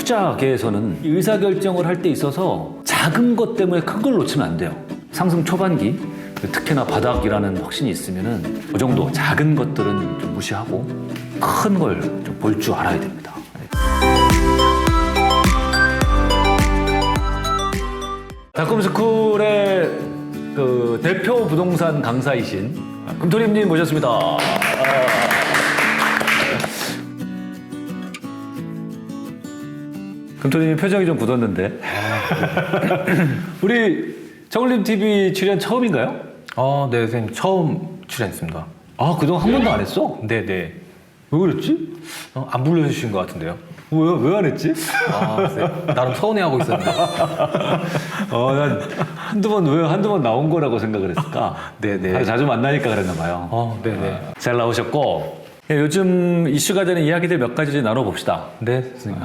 투자계에서는 의사결정을 할 때 있어서 작은 것 때문에 큰 걸 놓치면 안 돼요. 상승 초반기, 특히나 바닥이라는 확신이 있으면은 그 정도 작은 것들은 좀 무시하고 큰 걸 좀 볼 줄 알아야 됩니다. 닷컴스쿨의 그 대표 부동산 강사이신 금토리님 모셨습니다. 금토리님 표정이 좀 굳었는데. 우리 정글림 TV 출연 처음인가요? 네, 선생님 처음 출연했습니다. 아, 그동안 한 번도 안 했어? 네네. 왜 그랬지? 안 불러주신 것 같은데요? 왜 안 했지? 글쎄요. 나름 서운해하고 있었는데. 난 한두 번 나온 거라고 생각을 했을까? 네네. 자주 만나니까 그랬나 봐요. 네네. 잘 나오셨고, 요즘 이슈가 되는 이야기들 몇 가지 나눠봅시다. 네, 선생님.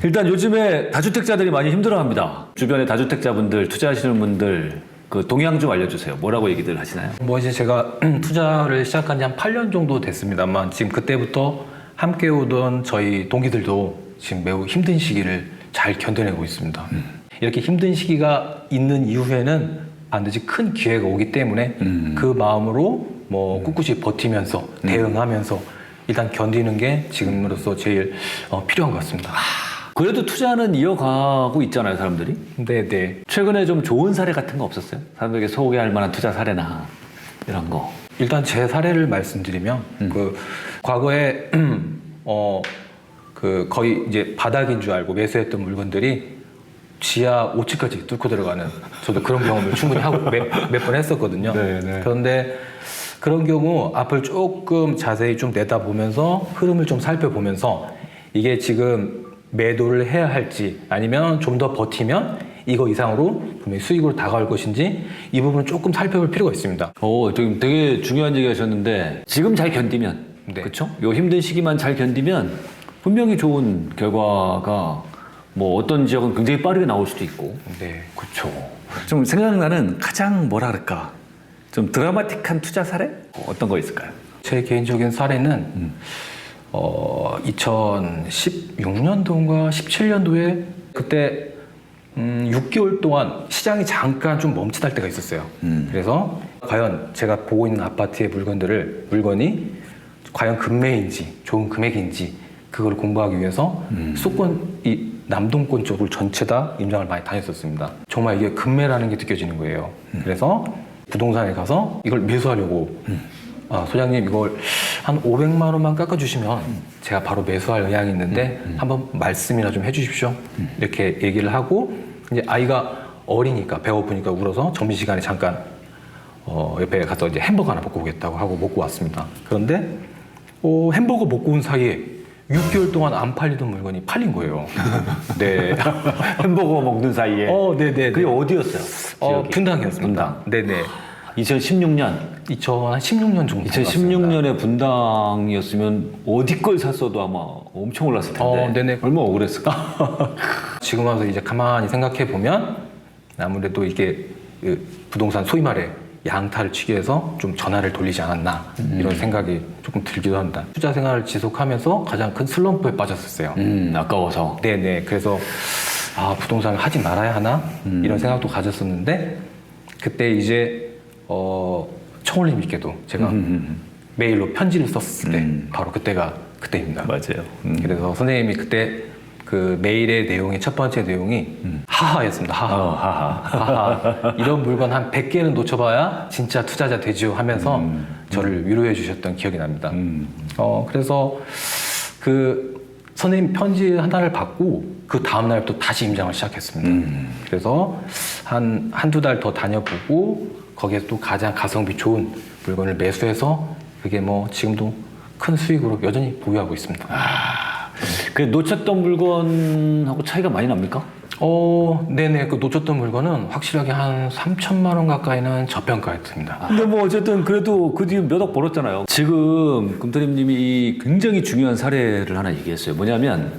일단 요즘에 다주택자들이 많이 힘들어합니다. 주변에 다주택자분들, 투자하시는 분들 그 동향 좀 알려주세요. 뭐라고 얘기들 하시나요? 이제 제가 투자를 시작한 지 한 8년 정도 됐습니다만 지금 그때부터 함께 오던 저희 동기들도 지금 매우 힘든 시기를 잘 견뎌내고 있습니다. 이렇게 힘든 시기가 있는 이후에는 반드시 큰 기회가 오기 때문에 그 마음으로 꿋꿋이 버티면서 대응하면서 일단 견디는 게 지금으로서 제일 필요한 것 같습니다. 그래도 투자는 이어가고 있잖아요, 사람들이. 네네. 최근에 좀 좋은 사례 같은 거 없었어요? 사람들에게 소개할 만한 투자 사례나 이런 거. 일단 제 사례를 말씀드리면 그 과거에 그 거의 이제 바닥인 줄 알고 매수했던 물건들이 지하 5층까지 뚫고 들어가는 저도 그런 경험을 충분히 하고 몇 번 했었거든요. 네네. 그런데 그런 경우 앞을 조금 자세히 좀 내다보면서 흐름을 좀 살펴보면서 이게 지금 매도를 해야 할지 아니면 좀 더 버티면 이거 이상으로 분명히 수익으로 다가올 것인지 이 부분을 조금 살펴볼 필요가 있습니다. 지금 되게 중요한 얘기 하셨는데 지금 잘 견디면, 네. 그렇죠? 요 힘든 시기만 잘 견디면 분명히 좋은 결과가 어떤 지역은 굉장히 빠르게 나올 수도 있고. 네. 그렇죠. 좀 생각나는 가장 뭐라 그럴까? 좀 드라마틱한 투자 사례? 어떤 거 있을까요? 제 개인적인 사례는 2016년도인가 17년도에 그때 6개월 동안 시장이 잠깐 좀 멈칫할 때가 있었어요. 그래서 과연 제가 보고 있는 아파트의 물건이 과연 금매인지 좋은 금액인지 그걸 공부하기 위해서 이 남동권 쪽을 전체 다 임장을 많이 다녔었습니다. 정말 이게 금매라는 게 느껴지는 거예요. 그래서 부동산에 가서 이걸 매수하려고 소장님 이걸 한 500만 원만 깎아주시면 제가 바로 매수할 의향이 있는데 한번 말씀이나 좀 해주십시오. 이렇게 얘기를 하고 이제 아이가 어리니까 배고프니까 울어서 점심시간에 잠깐 옆에 가서 이제 햄버거 하나 먹고 오겠다고 하고 먹고 왔습니다. 그런데 햄버거 먹고 온 사이에 6개월 동안 안 팔리던 물건이 팔린 거예요. 네. 햄버거 먹는 사이에. 네네. 그게 어디였어요? 분당이었습니다. 분당. 네네. 2016년. 2016년 정도. 2016년에 분당이었으면 어디 걸 샀어도 아마 엄청 올랐을 텐데. 네네. 얼마나 억울했을까? 지금 와서 이제 가만히 생각해 보면 아무래도 이게 부동산 소위 말해 양타를 치기 위해서 좀 전화를 돌리지 않았나 이런 생각이 조금 들기도 합니다. 투자 생활을 지속하면서 가장 큰 슬럼프에 빠졌었어요. 아까워서. 네네. 그래서 부동산을 하지 말아야 하나 이런 생각도 가졌었는데 그때 이제 청울님께도 제가 메일로 편지를 썼을 때 바로 그때입니다. 맞아요. 그래서 선생님이 그때 그 메일의 내용의 첫 번째 내용이 하하였습니다. 하하. 이런 물건 한 100개는 놓쳐봐야 진짜 투자자 되지요 하면서 저를 위로해 주셨던 기억이 납니다. 그래서 그 선생님 편지 하나를 받고 그 다음날 또 다시 임장을 시작했습니다. 그래서 한두 달 더 다녀보고 거기에서 또 가장 가성비 좋은 물건을 매수해서 그게 지금도 큰 수익으로 여전히 보유하고 있습니다. 그 놓쳤던 물건하고 차이가 많이 납니까? 네네. 그 놓쳤던 물건은 확실하게 한 3천만 원 가까이는 저평가했습니다. 근데 어쨌든 그래도 그 뒤에 몇 억 벌었잖아요. 지금 금토리님이 굉장히 중요한 사례를 하나 얘기했어요. 뭐냐면,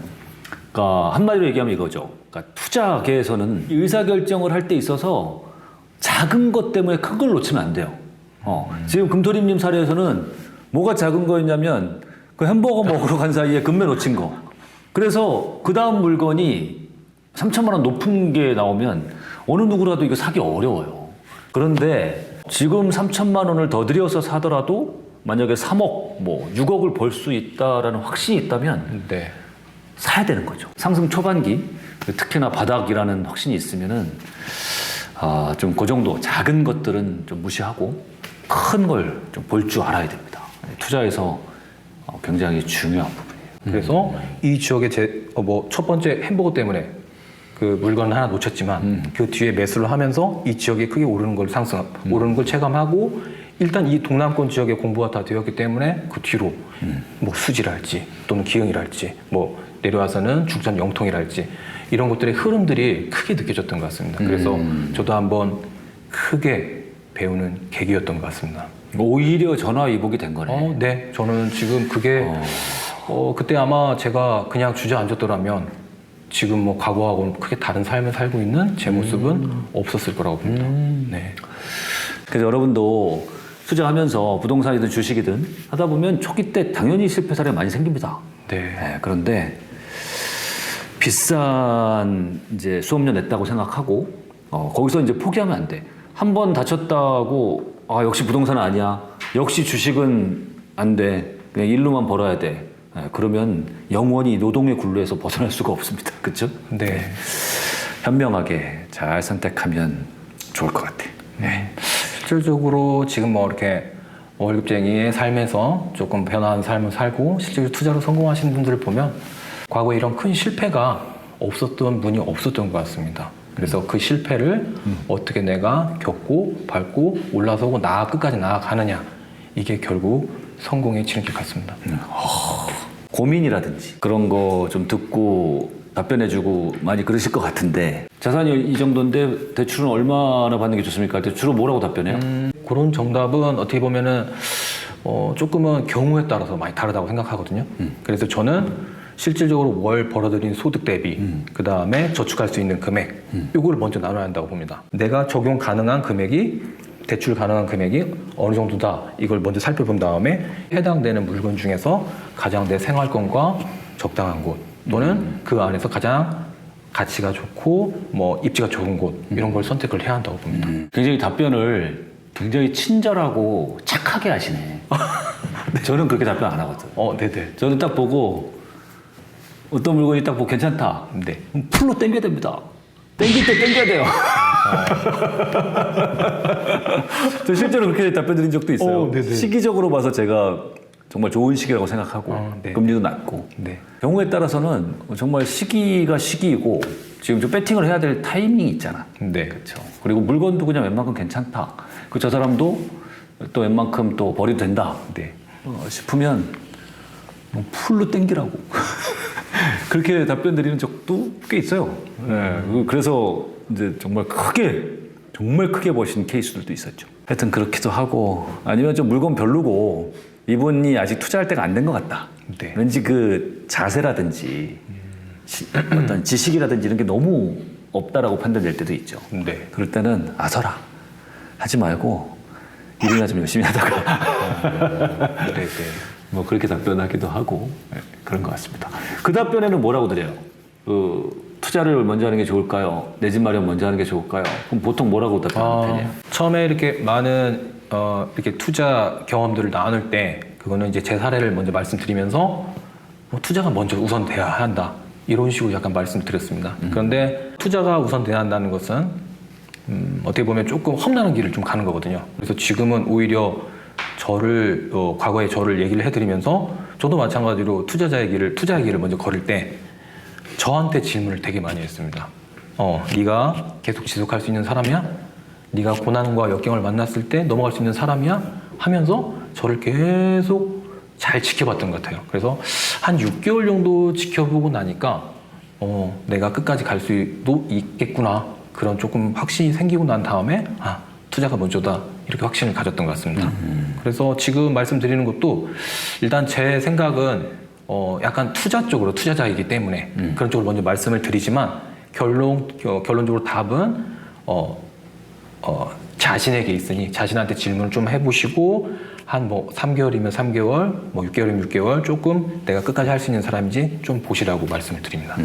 그러니까 한마디로 얘기하면 이거죠. 그러니까 투자계에서는 의사결정을 할 때 있어서 작은 것 때문에 큰 걸 놓치면 안 돼요. 지금 금토리님 사례에서는 뭐가 작은 거였냐면 그 햄버거 먹으러 간 사이에 금매 놓친 거. 그래서 그 다음 물건이 3천만 원 높은 게 나오면 어느 누구라도 이거 사기 어려워요. 그런데 지금 3천만 원을 더 들여서 사더라도 만약에 3억, 뭐 6억을 벌 수 있다라는 확신이 있다면 네. 사야 되는 거죠. 상승 초반기, 특히나 바닥이라는 확신이 있으면은 좀 그 정도 작은 것들은 좀 무시하고 큰 걸 좀 볼 줄 알아야 됩니다. 투자에서 굉장히 중요한 부분이에요. 그래서 이 지역에 첫 번째 햄버거 때문에 그 물건을 하나 놓쳤지만 그 뒤에 매수를 하면서 이 지역이 크게 오르는 걸 오르는 걸 체감하고 일단 이 동남권 지역에 공부가 다 되었기 때문에 그 뒤로 뭐 수지랄지 또는 기흥이랄지 뭐 내려와서는 죽전 영통이랄지 이런 것들의 흐름들이 크게 느껴졌던 것 같습니다. 그래서 저도 한번 크게 배우는 계기였던 것 같습니다. 오히려 전화위복이 된 거네. 네, 저는 지금 그게 그때 아마 제가 그냥 주저앉았더라면 지금 뭐 과거하고는 크게 다른 삶을 살고 있는 제 모습은 없었을 거라고 봅니다. 네. 그래서 여러분도 투자하면서 부동산이든 주식이든 하다 보면 초기 때 당연히 실패 사례가 많이 생깁니다. 네. 그런데 비싼 이제 수업료 냈다고 생각하고 거기서 이제 포기하면 안 돼. 한 번 다쳤다고 역시 부동산은 아니야. 역시 주식은 안 돼. 그냥 일로만 벌어야 돼. 그러면 영원히 노동의 굴레에서 벗어날 수가 없습니다. 그렇죠? 네. 현명하게 잘 선택하면 좋을 것 같아. 네. 실질적으로 지금 뭐 이렇게 월급쟁이의 삶에서 조금 변화한 삶을 살고 실제로 투자로 성공하시는 분들을 보면 과거에 이런 큰 실패가 없었던 분이 없었던 것 같습니다. 그래서 그 실패를 어떻게 내가 겪고 밟고 올라서고 끝까지 나아가느냐 이게 결국 성공의 지름길 같습니다. 고민이라든지 그런 거 좀 듣고 답변해주고 많이 그러실 것 같은데 자산이 이 정도인데 대출은 얼마나 받는 게 좋습니까? 대출은 뭐라고 답변해요? 그런 정답은 어떻게 보면은 조금은 경우에 따라서 많이 다르다고 생각하거든요. 그래서 저는 실질적으로 월 벌어들인 소득 대비 그 다음에 저축할 수 있는 금액 이걸 먼저 나눠야 한다고 봅니다. 내가 적용 가능한 금액이 대출 가능한 금액이 어느 정도다 이걸 먼저 살펴본 다음에 해당되는 물건 중에서 가장 내 생활권과 적당한 곳 또는 그 안에서 가장 가치가 좋고 뭐 입지가 좋은 곳 이런 걸 선택을 해야 한다고 봅니다. 굉장히 답변을 굉장히 친절하고 착하게 하시네. 저는 그렇게 답변 안 하거든. 네네. 저는 딱 보고 어떤 물건이 딱 보고 괜찮다. 네. 그럼 풀로 땡겨야 됩니다. 땡길 때 땡겨야 돼요. 저 실제로 그렇게 답변 드린 적도 있어요. 네네. 시기적으로 봐서 제가 정말 좋은 시기라고 생각하고 네. 금리도 낮고 네. 경우에 따라서는 정말 시기가 시기이고 지금 좀 배팅을 해야 될 타이밍이 있잖아. 네. 그렇죠. 그리고 물건도 그냥 웬만큼 괜찮다. 저 사람도 또 웬만큼 또 벌이도 된다. 네. 싶으면 뭐 풀로 땡기라고 그렇게 답변 드리는 적도 꽤 있어요. 네. 그래서 이제 정말 크게 버신 케이스들도 있었죠. 하여튼 그렇기도 하고 아니면 좀 물건 별로고 이분이 아직 투자할 때가 안 된 것 같다. 네. 왠지 그 자세라든지 어떤 지식이라든지 이런 게 너무 없다라고 판단될 때도 있죠. 네. 그럴 때는 아서라 하지 말고 일이나 좀 열심히 하다가 네. 뭐 그렇게 답변하기도 하고 그런 것 같습니다. 그 답변에는 뭐라고 드려요? 투자를 먼저 하는 게 좋을까요? 내 집 마련 먼저 하는 게 좋을까요? 그럼 보통 뭐라고 답변하는 편이에요? 처음에 이렇게 많은 이렇게 투자 경험들을 나눌 때 그거는 이제 제 사례를 먼저 말씀드리면서 뭐 투자가 먼저 우선돼야 한다 이런 식으로 약간 말씀드렸습니다. 그런데 투자가 우선돼야 한다는 것은 어떻게 보면 조금 험난한 길을 좀 가는 거거든요. 그래서 지금은 오히려 과거의 저를 얘기를 해드리면서 저도 마찬가지로 투자의 길을 먼저 걸을 때 저한테 질문을 되게 많이 했습니다. 네가 계속 지속할 수 있는 사람이야? 네가 고난과 역경을 만났을 때 넘어갈 수 있는 사람이야? 하면서 저를 계속 잘 지켜봤던 것 같아요. 그래서 한 6개월 정도 지켜보고 나니까 내가 끝까지 갈 수도 있겠구나 그런 조금 확신이 생기고 난 다음에 투자가 먼저다 이렇게 확신을 가졌던 것 같습니다. 그래서 지금 말씀드리는 것도 일단 제 생각은 약간 투자 쪽으로 투자자이기 때문에 그런 쪽으로 먼저 말씀을 드리지만 결론적으로 답은 자신에게 있으니 자신한테 질문을 좀 해보시고 한 뭐 3개월이면 3개월, 뭐 6개월이면 6개월 조금 내가 끝까지 할 수 있는 사람인지 좀 보시라고 말씀을 드립니다.